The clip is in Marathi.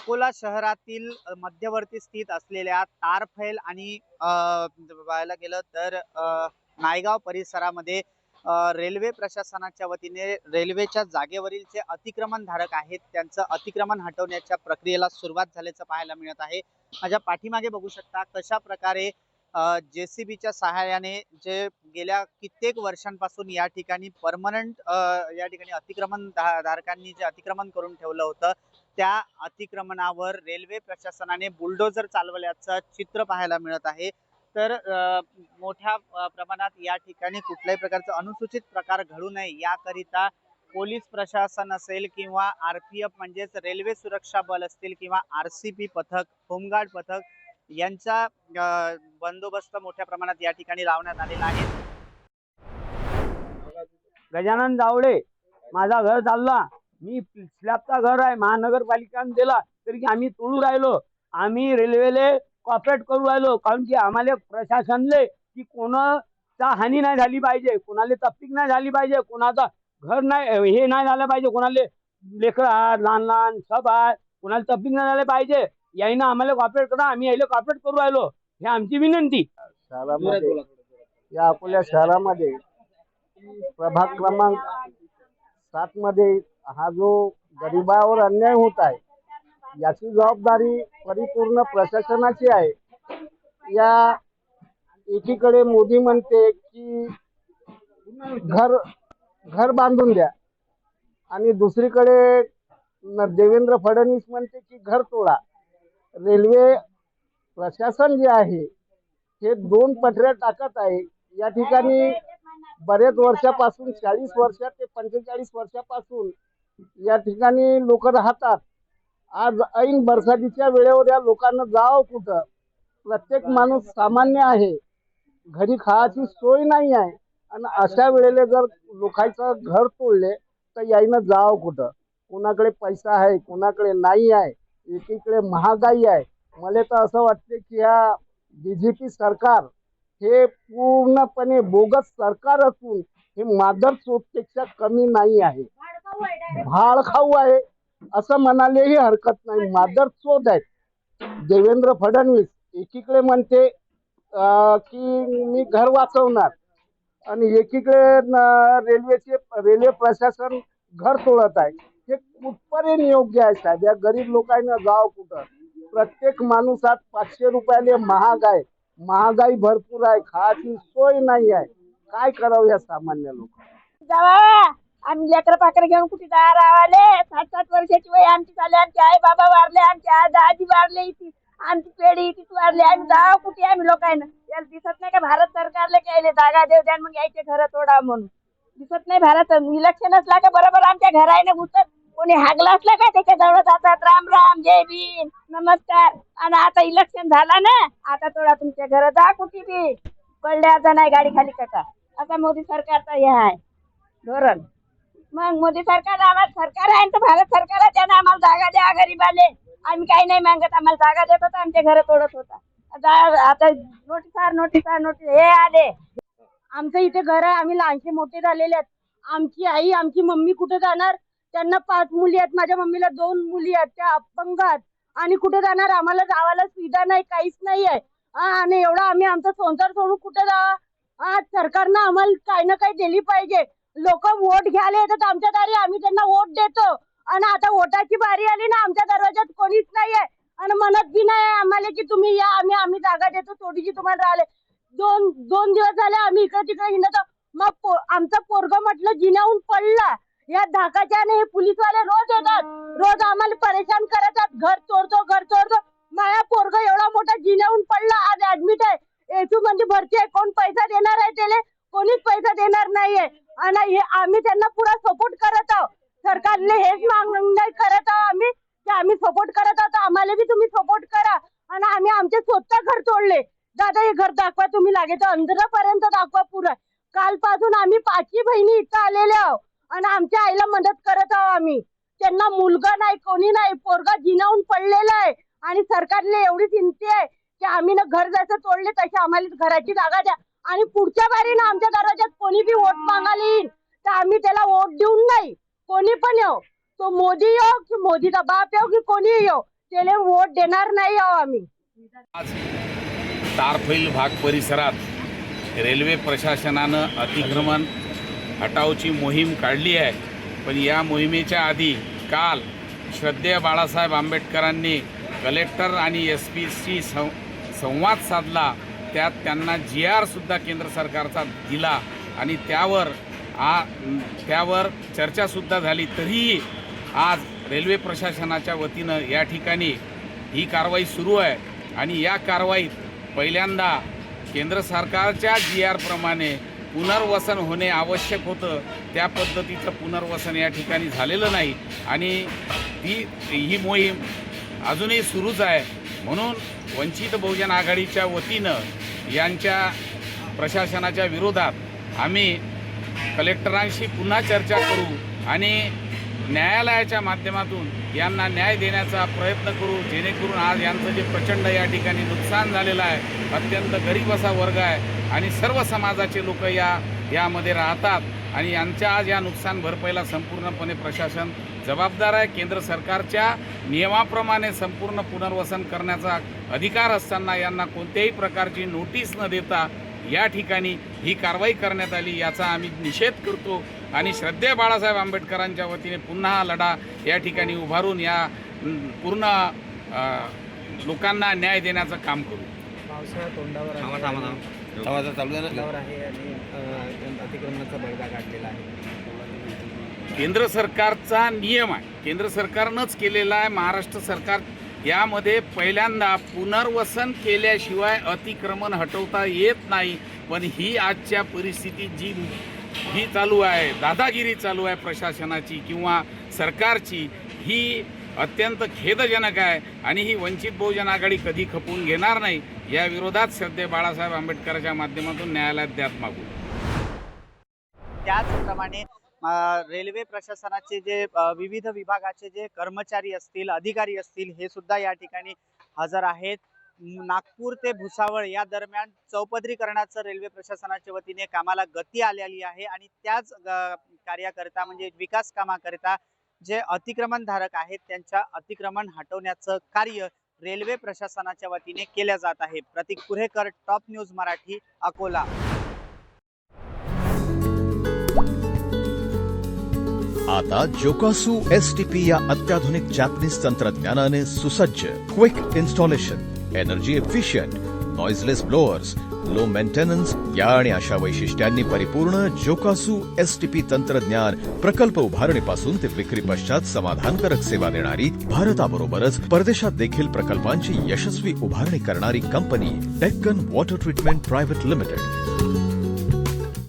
अकोला शहरातील मध्यवर्ती स्थित असलेल्या तारफैल आणि पाहायला गेलं तर नायगाव परिसरामध्ये रेल्वे प्रशासनाच्या वतीने रेल्वेच्या जागेवरील जे अतिक्रमण धारक आहेत त्यांचं अतिक्रमण हटवण्याच्या प्रक्रियेला सुरुवात झाल्याचं पाहायला मिळत आहे। माझ्या पाठीमागे बघू शकता कशा प्रकारे JCBच्या सहाय्याने जे गेल्या कित्येक वर्षांपासून या ठिकाणी परमनंट या ठिकाणी अतिक्रमण धारकांनी जे अतिक्रमण करून ठेवलं होतं त्या अतिक्रमणावर रेल्वे प्रशासनाने बुलडोजर चालवल्याचं चित्र पाहायला मिळत आहे। तर मोठ्या प्रमाणात या ठिकाणी कुठल्याही प्रकारचा अनुसूचित प्रकार घडू नये याकरिता पोलीस प्रशासन असेल किंवा RPF म्हणजेच रेल्वे सुरक्षा बल असतील किंवा RCP पथक, होमगार्ड पथक यांचा बंदोबस्त मोठ्या प्रमाणात या ठिकाणी लावण्यात आलेला आहे। गजानन जावळे माझा घर चालला, मी स्लॅबचा घर आहे, महानगरपालिकाने दिला तरी आम्ही तोडू राहिलो। आम्ही रेल्वेले कॉपरेट करू राहिलो कारण की आम्हाला प्रशासनले की कोणाचा हानी नाही झाली पाहिजे, कोणाला तपलीक नाही झाली पाहिजे, कोणाचा घर नाही हे नाही झालं पाहिजे, कोणाला लेकर लहान लहान सब आहे कोणाला तपलीक नाही झाली पाहिजे। याईनं आम्हाला कॉपरेट करा, आम्ही यायला कॉपरेट करू राहिलो, हे आमची विनंती। शहरामध्ये या अकोला शहरामध्ये प्रभाग क्रमांक 7 मध्ये हा जो गरिबावर अन्याय होत आहे याची जबाबदारी परिपूर्ण प्रशासनाची आहे। या एकीकडे मोदी म्हणते की घर बांधून द्या आणि दुसरीकडे देवेंद्र फडणवीस म्हणते की घर तोडा। रेल्वे प्रशासन जे आहे हे दोन पटऱ्या टाकत आहे। या ठिकाणी बरेच वर्षापासून 40 वर्ष ते 45 वर्षापासून या ठिकाणी लोक राहतात। आज ऐन बरसातीच्या वेळेवर या लोकांना जावं कुठं? प्रत्येक माणूस सामान्य आहे, घरी खायची सोय नाही आहे आणि अशा वेळेला जर लोकांचं घर तोडले तर याईनं जावं कुठं? कोणाकडे पैसा आहे, कोणाकडे नाही आहे, एकीकडे महागाई आहे। मला तर असं वाटते की या BJP सरकार हे पूर्णपणे बोगस सरकार असून हे मादरचोदपेक्षा कमी नाही आहे, भाडखाऊ आहे असं म्हणालेही हरकत नाही, मादरचोद आहेत। देवेंद्र फडणवीस एकीकडे म्हणते की मी घर वाचवणार आणि एकीकडे रेल्वे प्रशासन घर तोडत आहे। हे कुठपर्यंत योग्य आहे साहेब? या गरीब लोकांना जाव कुठं? प्रत्येक माणूस आज 500 रुपयाले महाग आहे, महागाई भरपूर आहे, खायची सोय नाही आहे, काय करावं या सामान्य लोक? आम्ही लेकर पाकर घेऊन कुठे राहिले, 60-60 वर्षाची वय आमची झाली, आमचे आई बाबा वारले, आमचे आजी वारले, इथे आमची पिढी इथे वारली, आम्ही जाव कुठे? आम्ही लोकांना याला दिसत नाही का भारत सरकारला काही जागा देऊ द्या मग यायचे घर तोडा म्हणून? दिसत नाही भारत इलेक्शन असला का बरोबर आमच्या घराने घुसत, कोणी हागला असला का त्याच्या जवळ जातात, राम राम जय भीम नमस्कार। आणि आता इलेक्शन झाला ना, आता तोडा तुमच्या घर, जा कुठे बी कळल्याचा नाही गाडी खाली कटा, असा मोदी सरकारचा हे आहे धोरण। मग मोदी सरकार आम्हाला सरकार आहे तर भारत सरकार आहे, त्यानं आम्हाला जागा द्या गरीबाले, आम्ही काही नाही मागत, आम्हाला जागा देत होता, आमचे घर तोडत होता। आता नोटीस हे आले, आमचं इथे घर आहे, आम्ही लहानशे मोठे झालेले आहेत, आमची आई आमची मम्मी कुठे जाणार? त्यांना 5 मुली आहेत, माझ्या मम्मीला 2 मुली आहेत, त्या अपंग आहेत आणि कुठे जाणार? आम्हाला जावायला सुविधा नाही, काहीच नाही आहे आणि एवढा आम्ही आमचा संसार सोडून कुठे जावा? आज सरकारनं आम्हाला काही ना काही दिली पाहिजे। लोक वोट घ्यायला येतात आमच्या दारी, आम्ही त्यांना वोट देतो आणि आता वोटाची बारी आली ना, आमच्या दरवाजात कोणीच नाही आहे आणि म्हणत बी नाही आम्हाला की तुम्ही या, आम्ही जागा देतो थोडीशी तुम्हाला राहिले। दोन दिवस झाले आम्ही इकडे तिकडे हिंडतो, मग आमचं पोरग म्हटलं जिन्याहून पडला या धाकाच्या, आणि हे पोलीसवाले रोज येतात, रोज आम्हाला परेशान करतात, घर तोडतो। माझा पोरग एवढा मोठा जिन्याहून पडला, आज ऍडमिट आहे, येसू मध्ये भरती आहे, कोण पैसा देणार आहे त्याला? कोणीच पैसा देणार नाहीये आणि हे आम्ही त्यांना पुरा सपोर्ट करत आहोत, सरकारने हेच मागणी करत आहोत आम्ही की आम्ही सपोर्ट करत आहोत, आम्हाला बी तुम्ही सपोर्ट करा। आणि आम्ही आमचे स्वतः घर तोडले, दादा हे घर दाखवा, तुम्ही लागेल तर अंधरापर्यंत दाखवा पुरा। कालपासून आम्ही 5 बहिणी इथं आलेले आहोत आणि आमच्या आईला मदत करत आहोत आम्ही। त्यांना मुलगा नाही, कोणी नाही, पोरगा जिनावून पडलेला आहे आणि सरकारने एवढी विनंती आहे की आम्ही ना घर जसं तोडले तसे आम्हाला घराची जागा द्या आणि पुढच्या बारी ना आमच्या दरवाजात कोणी बी वोट मागायला येईल तर आम्ही त्याला वोट देऊन नाही, कोणी पण येऊ, तो मोदी येऊ की मोदीचा बाप येऊ की कोणी येऊ, त्याला वोट देणार नाही आहो आम्ही. आज तारफैल भाग परिसरात रेल्वे प्रशासनानं अतिक्रमण हटावची मोहीम काढली आहे. पण या मोहिमेच्या आधी काल श्रद्धेय बाळासाहेब आंबेडकरांनी कलेक्टर आणि SP संवाद साधला. त्यात त्यांना GR सुद्धा केंद्र सरकारचा दिला आणि त्यावर चर्चासुद्धा झाली. तरीही आज रेल्वे प्रशासनाच्या वतीनं या ठिकाणी ही कारवाई सुरू आहे आणि या कारवाईत पहिल्यांदा केंद्र सरकारच्या GR प्रमाणे पुनर्वसन होणे आवश्यक होतं. त्या पद्धतीचं पुनर्वसन या ठिकाणी झालेलं नाही आणि ही मोहीम अजूनही सुरूच आहे. म्हणून वंचित बहुजन आघाडीच्या वतीनं यांच्या प्रशासनाच्या विरोधात आम्ही कलेक्टरांशी पुन्हा चर्चा करू आणि न्यायालयाच्या माध्यमातून यांना न्याय देण्याचा प्रयत्न करू, जेणेकरून आज यांचं जे प्रचंड या ठिकाणी नुकसान झालेलं आहे, अत्यंत गरीब असा वर्ग आहे आणि सर्व समाजाचे लोक यामध्ये राहतात आणि यांच्या आज या नुकसान भरपाईला संपूर्णपणे प्रशासन जबाबदार आहे. केंद्र सरकारच्या नियमाप्रमाणे संपूर्ण पुनर्वसन करण्याचा अधिकार असताना यांना कोणत्याही प्रकारची नोटीस न देता या ठिकाणी ही कारवाई करण्यात आली, याचा आम्ही निषेध करतो आणि श्रद्धेय बाळासाहेब आंबेडकरांच्या वतीने पुन्हा हा लढा या ठिकाणी उभारून या पूर्ण लोकांना न्याय देण्याचं काम करू. पावसाळा तोंडावर आहे आणि अतिक्रमणाचा बडगा काढलेला आहे. केंद्र सरकारचा नियम आहे, केंद्र सरकारनंच केलेला आहे. महाराष्ट्र सरकार यामध्ये पहिल्यांदा पुनर्वसन केल्याशिवाय अतिक्रमण हटवता येत नाही. पण ही आजच्या परिस्थितीत जी चालू आहे, दादागिरी चालू आहे प्रशासनाची किंवा सरकारची, ही अत्यंत खेदजनक आहे आणि ही वंचित बहुजन आघाडी कधी खपवून घेणार नाही. या विरोधात श्रद्धेय बाळासाहेब आंबेडकरांच्या माध्यमातून न्यायालयात द्यात मागू. त्याचप्रमाणे रेल्वे प्रशासनाचे जे विविध विभागाचे जे कर्मचारी असतील, अधिकारी असतील, हे सुद्धा या ठिकाणी हजर आहेत. नागपूर ते भुसावळ या दरम्यान चौपदरीकरणाचं रेल्वे प्रशासनाच्या वतीने कामाला गती आलेली आहे आणि त्याच कार्याकरिता म्हणजे विकास कामाकरिता जे अतिक्रमणधारक आहेत त्यांच्या अतिक्रमण हटवण्याचं कार्य रेल्वे प्रशासनाच्या वतीने केल्या जात आहे. प्रतीक पुरेकर, टॉप न्यूज मराठी, अकोला. आता जोकासू STP या अत्याधुनिक जॅपनीज तंत्रज्ञानाने सुसज्ज, quick installation, energy efficient, noiseless blowers, low maintenance या आणि अशा वैशिष्ट्यांनी परिपूर्ण जोकासू STP तंत्रज्ञान प्रकल्प उभारणीपासून ते विक्री पश्चात समाधानकारक सेवा देणारी, भारताबरोबरच परदेशात देखील प्रकल्पांची यशस्वी उभारणी करणारी company Deccan water treatment private limited.